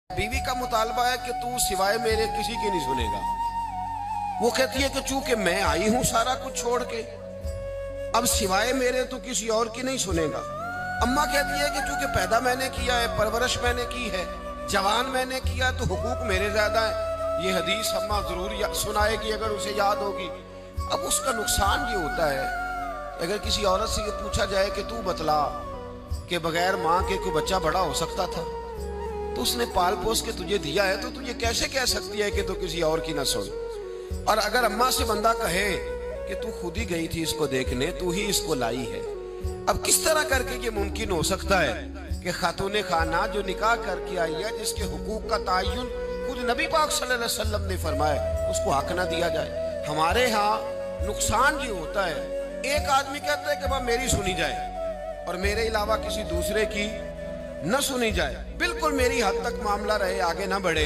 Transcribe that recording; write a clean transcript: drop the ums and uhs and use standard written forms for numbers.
बीवी का मुतालबा है कि तू सिवाय मेरे किसी की नहीं सुनेगा। वो कहती है कि चूंकि मैं आई हूं सारा कुछ छोड़ के, अब सिवाय मेरे तो किसी और की नहीं सुनेगा। अम्मा कहती है कि चूंकि पैदा मैंने किया है, परवरिश मैंने की है, जवान मैंने किया, तो हुकूक मेरे ज्यादा है। ये हदीस अम्मा जरूर सुनाएगी अगर उसे याद होगी। अब उसका नुकसान ये होता है, अगर किसी औरत से ये पूछा जाए कि तू बतला कि बगैर माँ के कोई बच्चा बड़ा हो सकता था, तो उसने पाल पोस के तुझे दिया है, तो तुझे कैसे कह सकती है कि तू किसी और की ना सुन। और अगर अम्मा से बंदा कहे कि तू खुद ही गई थी इसको देखने, तू ही इसको लाई है, अब किस तरह करके ये मुमकिन हो सकता है कि खातून खाना जो निकाह करके आई है, जिसके हुकूक का तयन खुद नबी पाक सल्लल्लाहु अलैहि वसल्लम ने फरमाया, उसको हक ना दिया जाए। हमारे यहाँ नुकसान ये होता है, एक आदमी कहता है कि वह मेरी सुनी जाए और मेरे अलावा किसी दूसरे की न सुनी जाए, बिल्कुल मेरी हद तक मामला रहे, आगे ना बढ़े।